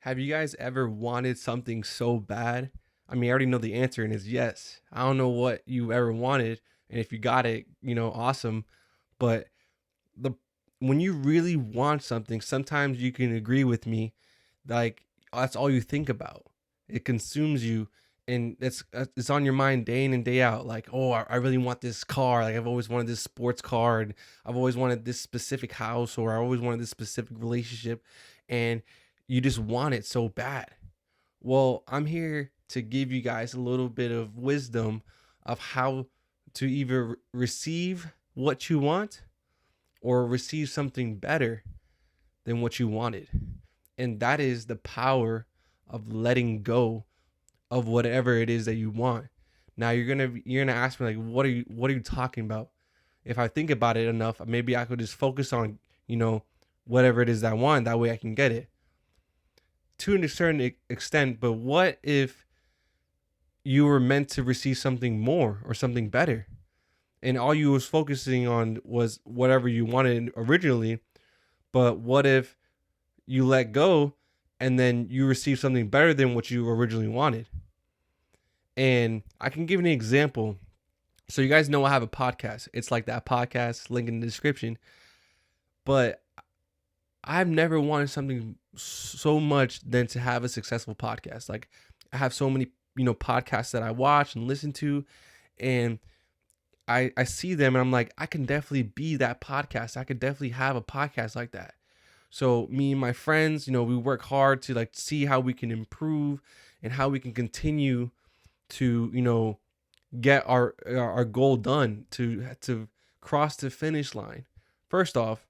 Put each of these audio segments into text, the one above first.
Have you guys ever wanted something so bad? I mean, I already know the answer and it's yes. I don't know what you ever wanted, and if you got it, awesome. But the when you really want something, sometimes you can agree with me, like that's all you think about. It consumes you, and it's on your mind day in and day out. Like, oh, I really want this car. Like, I've always wanted this sports car, and I've always wanted this specific house, or I always wanted this specific relationship, and you just want it so bad. Well, I'm here to give you guys a little bit of wisdom of how to either receive what you want or receive something better than what you wanted. And that is the power of letting go of whatever it is that you want. Now you're gonna ask me, like, what are you talking about? If I think about it enough, maybe I could just focus on, whatever it is that I want. That way I can get it to a certain extent. But what if you were meant to receive something more or something better, and all you was focusing on was whatever you wanted originally? But what if you let go and then you receive something better than what you originally wanted? And I can give an example. So you guys know I have a podcast. It's like that podcast, link in the description. But I've never wanted something so much than to have a successful podcast. Like, I have so many, podcasts that I watch and listen to, and I see them and I'm like, I can definitely be that podcast. I could definitely have a podcast like that. So me and my friends, we work hard to like see how we can improve and how we can continue to, get our goal done, to cross the finish line. First off,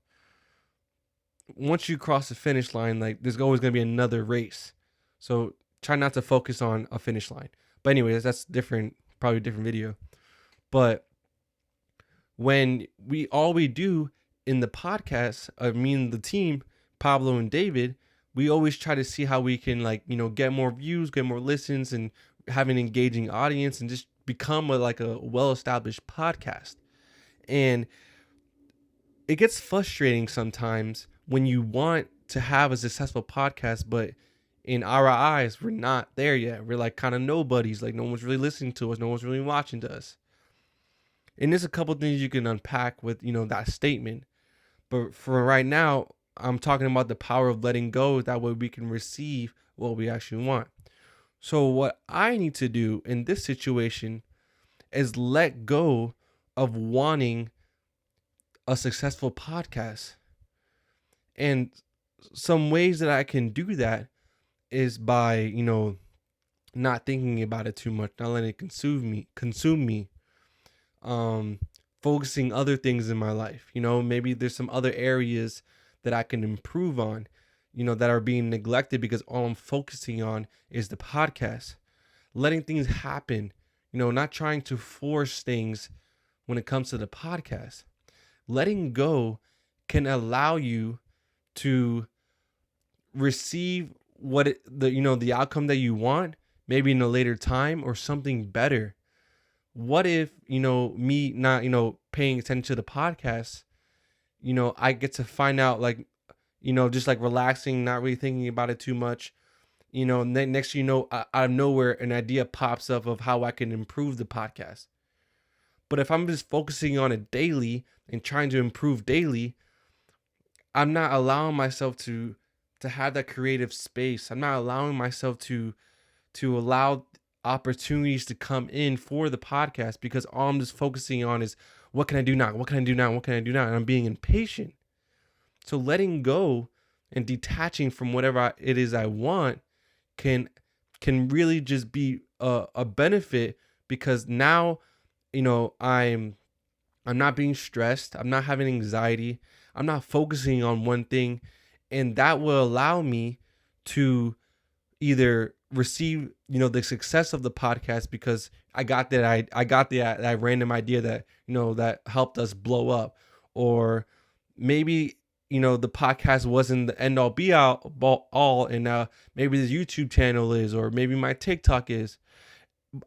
once you cross the finish line, like, there's always going to be another race. So try not to focus on a finish line. But anyways, that's different, probably a different video. But when we do in the podcast, I mean the team, Pablo and David, we always try to see how we can, like, get more views, get more listens, and have an engaging audience, and just become a well-established podcast. And it gets frustrating sometimes when you want to have a successful podcast, but in our eyes, we're not there yet. We're like kind of nobodies. Like, no one's really listening to us. No one's really watching to us. And there's a couple things you can unpack with, that statement. But for right now, I'm talking about the power of letting go. That way we can receive what we actually want. So what I need to do in this situation is let go of wanting a successful podcast. And some ways that I can do that is by, not thinking about it too much, not letting it consume me. Um, Focusing other things in my life. Maybe there's some other areas that I can improve on, that are being neglected because all I'm focusing on is the podcast. Letting things happen, not trying to force things when it comes to the podcast. Letting go can allow you to receive the outcome that you want, maybe in a later time, or something better. What if, me not, paying attention to the podcast, I get to find out, like, just like relaxing, not really thinking about it too much. Next, out of nowhere, an idea pops up of how I can improve the podcast. But if I'm just focusing on it daily and trying to improve daily, I'm not allowing myself to have that creative space. I'm not allowing myself to allow opportunities to come in for the podcast, because all I'm just focusing on is, what can I do now? What can I do now? What can I do now? And I'm being impatient. So letting go and detaching from whatever it is I want can really just be a benefit, because now, I'm not being stressed. I'm not having anxiety. I'm not focusing on one thing, and that will allow me to either receive, the success of the podcast, because I got that random idea that, that helped us blow up. Or maybe, the podcast wasn't the end all be all, and maybe the YouTube channel is, or maybe my TikTok is.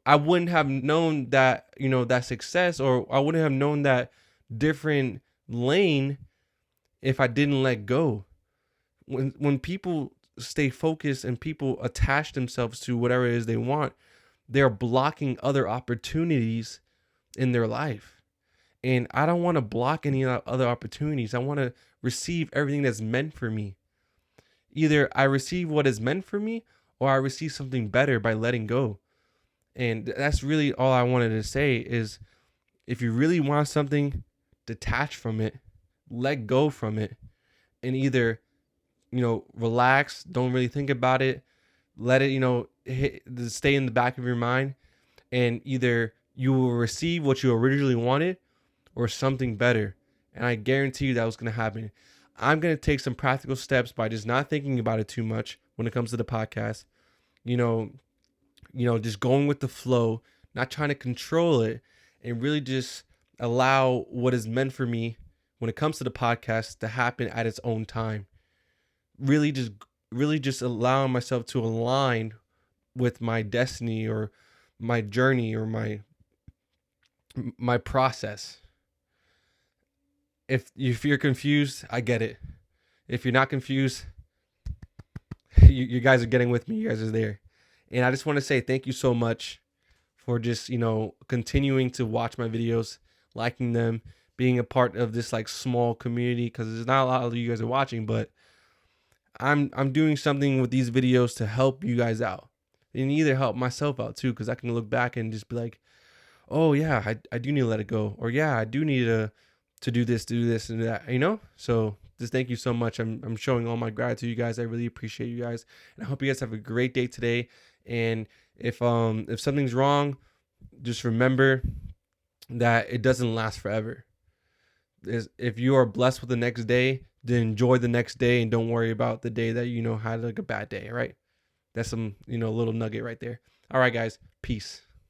I wouldn't have known that, that success, or I wouldn't have known that different lane if I didn't let go. When people stay focused and people attach themselves to whatever it is they want, they're blocking other opportunities in their life. And I don't want to block any other opportunities. I want to receive everything that's meant for me. Either I receive what is meant for me or I receive something better by letting go. And that's really all I wanted to say is, if you really want something, detach from it, let go from it, and either, relax, don't really think about it, let it, stay in the back of your mind, and either you will receive what you originally wanted or something better. And I guarantee you that was going to happen. I'm going to take some practical steps by just not thinking about it too much when it comes to the podcast. Just going with the flow, not trying to control it, and really just allow what is meant for me when it comes to the podcast to happen at its own time. Really just allowing myself to align with my destiny or my journey or my process. If you're confused, I get it. If you're not confused, you guys are getting with me. You guys are there. And I just want to say thank you so much for just, continuing to watch my videos, liking them, being a part of this like small community, because there's not a lot of you guys are watching, but I'm doing something with these videos to help you guys out and either help myself out too, because I can look back and just be like, oh yeah, I do need to let it go, or yeah, I do need to do this and that, So just thank you so much. I'm showing all my gratitude, you guys. I really appreciate you guys, and I hope you guys have a great day today. And if something's wrong, just remember that it doesn't last forever. If you are blessed with the next day, then enjoy the next day and don't worry about the day that had like a bad day. Right? That's some little nugget right there. All right, guys. Peace.